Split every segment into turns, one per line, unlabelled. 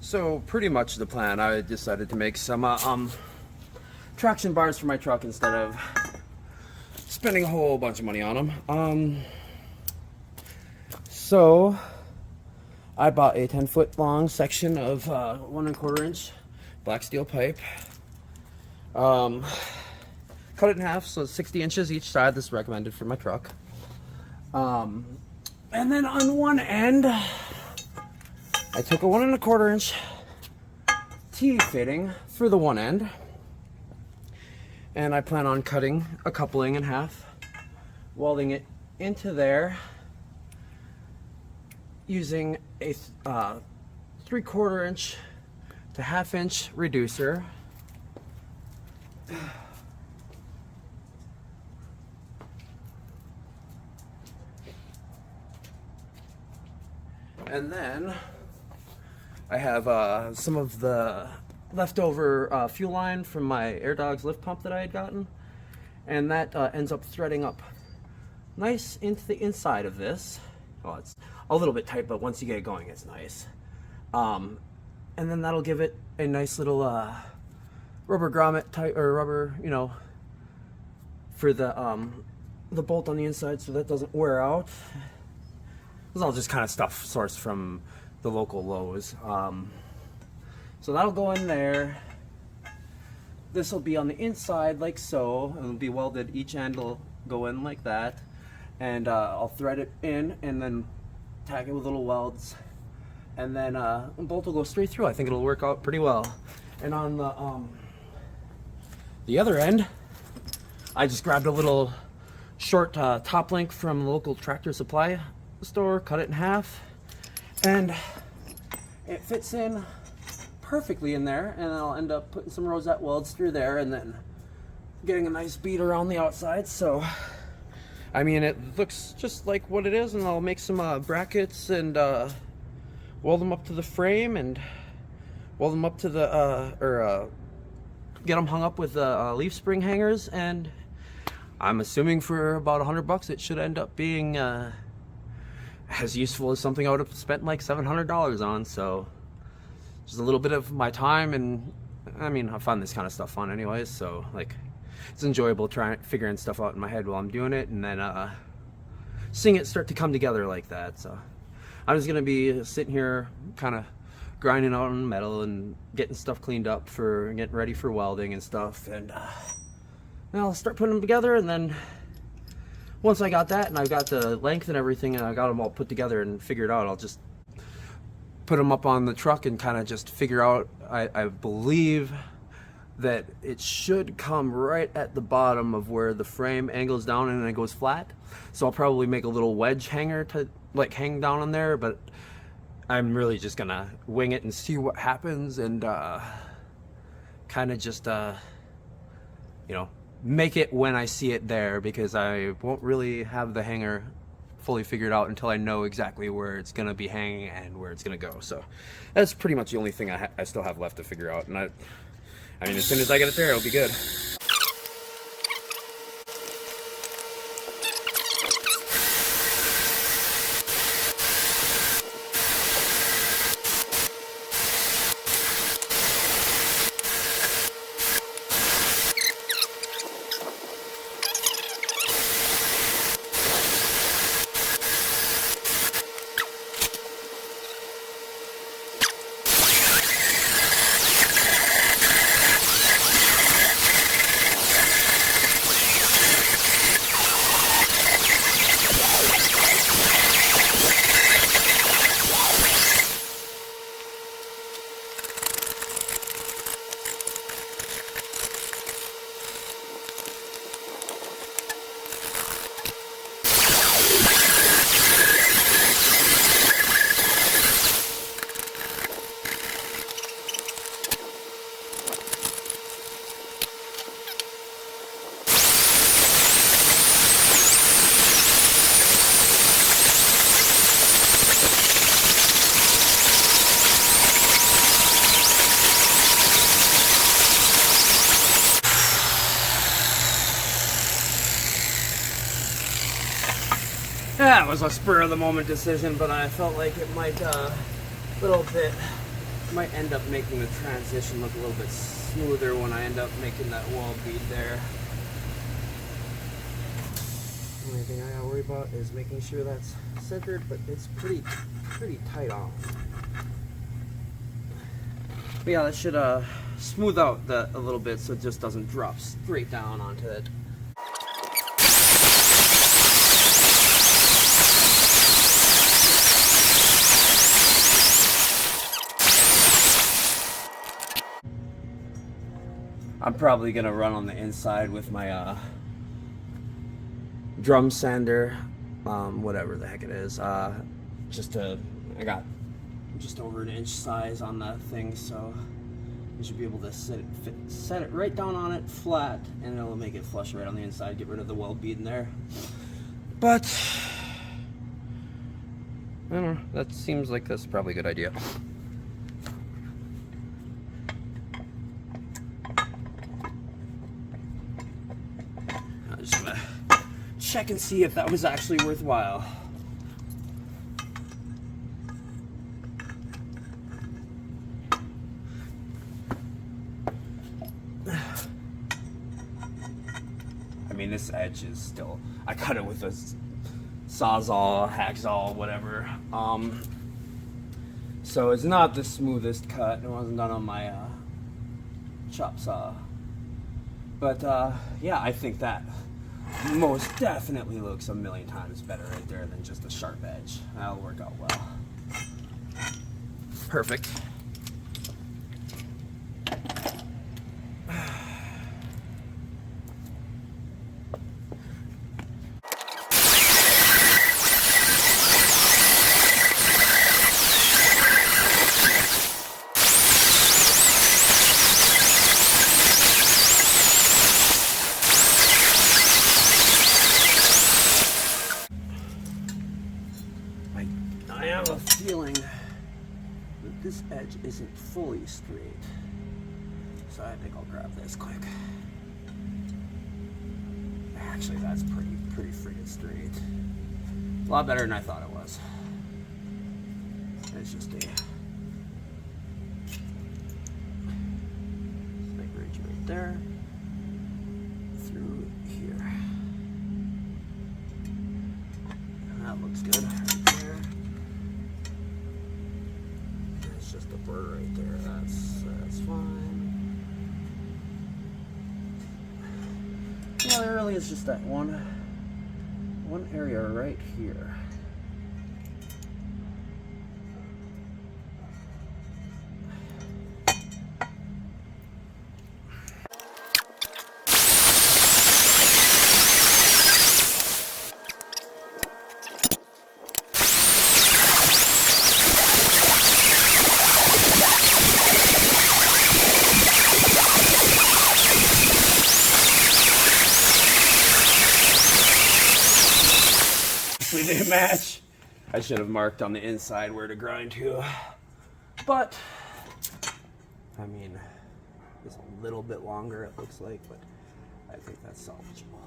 So pretty much the plan, I decided to make some traction bars for my truck instead of spending a whole bunch of money on them. So I bought a 10-foot long section of 1 1/4 inch black steel pipe. Cut it in half, so it's 60 inches each side. This is recommended for my truck. And then on one end, I took a 1 1/4 inch T-fitting through the one end, and I plan on cutting a coupling in half, welding it into there using a 3/4 inch to 1/2 inch reducer. And then I have some of the leftover fuel line from my AirDogs lift pump that I had gotten, and that ends up threading up nice into the inside of this. Well, it's a little bit tight, but once you get it going, it's nice. And then that'll give it a nice little rubber grommet type, or rubber, you know, for the bolt on the inside, so that doesn't wear out. This is all just kind of stuff sourced from the local Lowe's. So that'll go in there. This will be on the inside like so. It'll be welded. Each end will go in like that, and I'll thread it in and then tack it with little welds, and then the bolt will go straight through. I think it'll work out pretty well. And on the other end, I just grabbed a little short top link from a local Tractor Supply store, cut it in half, and it fits in perfectly in there, and I'll end up putting some rosette welds through there and then getting a nice bead around the outside. So I mean, it looks just like what it is, and I'll make some brackets and weld them up to the frame and weld them up to the get them hung up with leaf spring hangers, and I'm assuming for about $100 it should end up being as useful as something I would have spent like $700 on. So just a little bit of my time, and I mean, I find this kind of stuff fun anyways, so like it's enjoyable figuring stuff out in my head while I'm doing it, and then seeing it start to come together like that. So I'm just gonna be sitting here kind of grinding out on metal and getting stuff cleaned up for getting ready for welding and stuff, and I'll start putting them together. And then once I got that and I've got the length and everything, and I got them all put together and figured out, I'll just put them up on the truck and kind of just figure out. I believe that it should come right at the bottom of where the frame angles down and then it goes flat. So I'll probably make a little wedge hanger to like hang down on there, but I'm really just gonna wing it and see what happens, and kind of just you know, make it when I see it there, because I won't really have the hanger fully figured out until I know exactly where it's gonna be hanging and where it's gonna go. So that's pretty much the only thing I still have left to figure out, and I mean, as soon as I get it there, it'll be good. That was a spur of the moment decision, but I felt like it might a little bit Might end up making the transition look a little bit smoother when I end up making that wall bead there. The only thing I gotta worry about is making sure that's centered, but it's pretty tight on. But yeah, that should smooth out that a little bit so it just doesn't drop straight down onto it. I'm probably gonna run on the inside with my drum sander, whatever the heck it is. I got just over an inch size on that thing, so you should be able to set it right down on it flat, and it'll make it flush right on the inside. Get rid of the weld bead in there. But I don't know. That seems like that's probably a good idea. I'm just gonna check and see if that was actually worthwhile. I mean, this edge is still, I cut it with a sawzall, hacksaw, whatever. So it's not the smoothest cut. It wasn't done on my chop saw. But yeah, I think that most definitely looks a million times better right there than just a sharp edge. That'll work out well. Perfect. I have a feeling that this edge isn't fully straight, so I think I'll grab this quick. Actually, that's pretty freaking straight. A lot better than I thought it was. It's just a snake ridge right there through here. That looks good right there. It's just a burr right there. That's fine. Yeah, there really is just that one area right here. We didn't match. I should have marked on the inside where to grind to. But, I mean, it's a little bit longer, it looks like, but I think that's salvageable.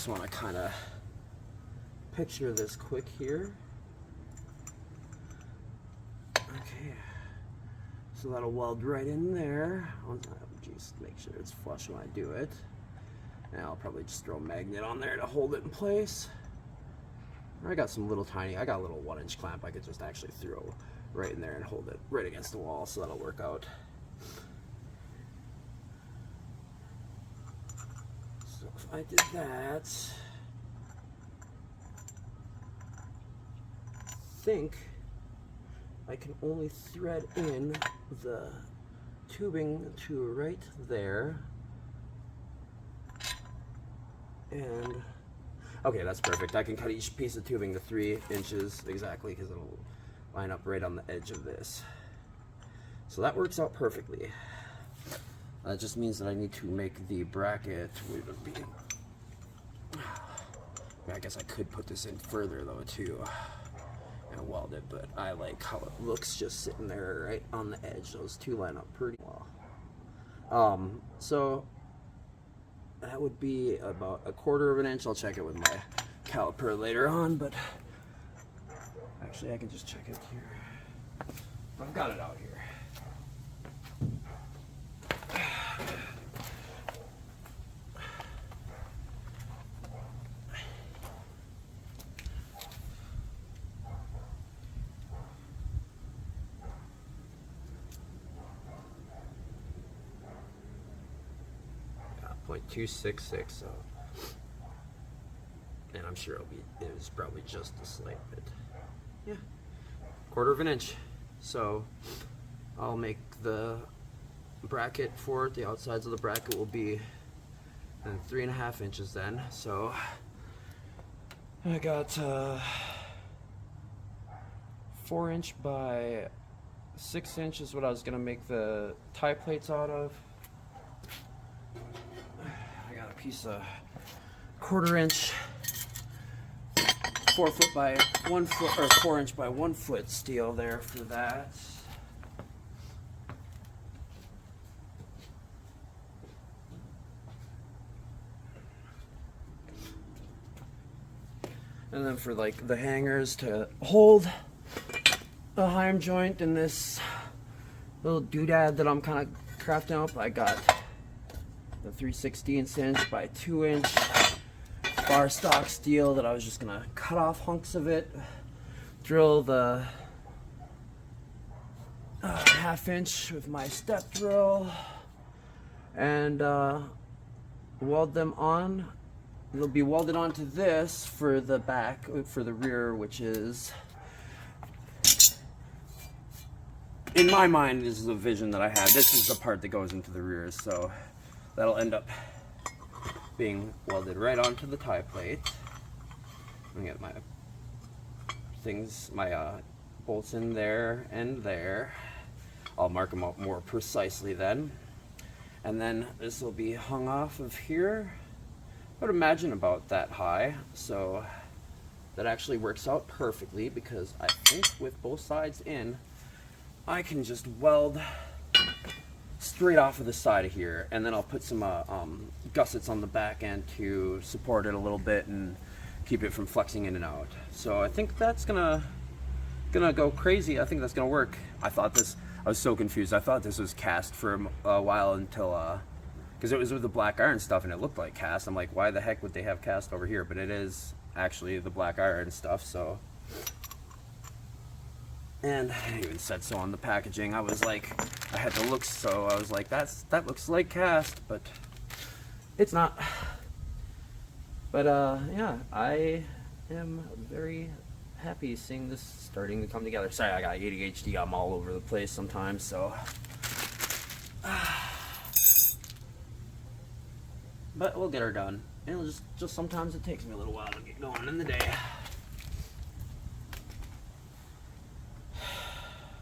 just want to kind of picture this quick here. Okay, so that'll weld right in there. Just make sure it's flush when I do it. And I'll probably just throw a magnet on there to hold it in place. I got some little tiny, I got a little 1-inch clamp I could just actually throw right in there and hold it right against the wall, so that'll work out. So if I did that, I think I can only thread in the tubing to right there. And okay, that's perfect. I can cut each piece of tubing to 3 inches exactly because it'll line up right on the edge of this. So that works out perfectly. That just means that I need to make the bracket with a beam. I guess I could put this in further though too and weld it, but I like how it looks just sitting there right on the edge. Those two line up pretty well. So that would be about 1/4 of an inch. I'll check it with my caliper later on, but actually I can just check it here. I've got it out here. 0.266, so, and I'm sure it was probably just a slight bit. Yeah, 1/4 of an inch. So I'll make the bracket for it. The outsides of the bracket will be 3.5 inches then. So I got 4-inch by 6-inch is what I was gonna make the tie plates out of. Piece of 1/4 inch, 4 foot by 1 foot, or 4 inch by 1 foot steel there for that. And then for like the hangers to hold the heim joint in this little doodad that I'm kind of crafting up, I got the 3/16 inch by 2 inch bar stock steel that I was just gonna cut off hunks of it, drill the 1/2 inch with my step drill, and weld them on. They'll be welded onto this for the back, for the rear, which is, in my mind, this is the vision that I had. This is the part that goes into the rear, so that'll end up being welded right onto the tie plate. Let me get my things, my bolts in there and there. I'll mark them out more precisely then. And then this will be hung off of here. I would imagine about that high. So that actually works out perfectly because I think with both sides in, I can just weld straight off of the side of here, and then I'll put some gussets on the back end to support it a little bit and keep it from flexing in and out. So I think that's gonna go crazy. I think that's gonna work. I was so confused. I thought this was cast for a while until because it was with the black iron stuff and it looked like cast. I'm like, why the heck would they have cast over here? But it is actually the black iron stuff. So, and it even said so on the packaging. I was like, I had to look, so I was like, that looks like cast, but it's not. But yeah, I am very happy seeing this starting to come together. Sorry, I got ADHD. I'm all over the place sometimes, so. But we'll get her done. And just sometimes it takes me a little while to get going in the day.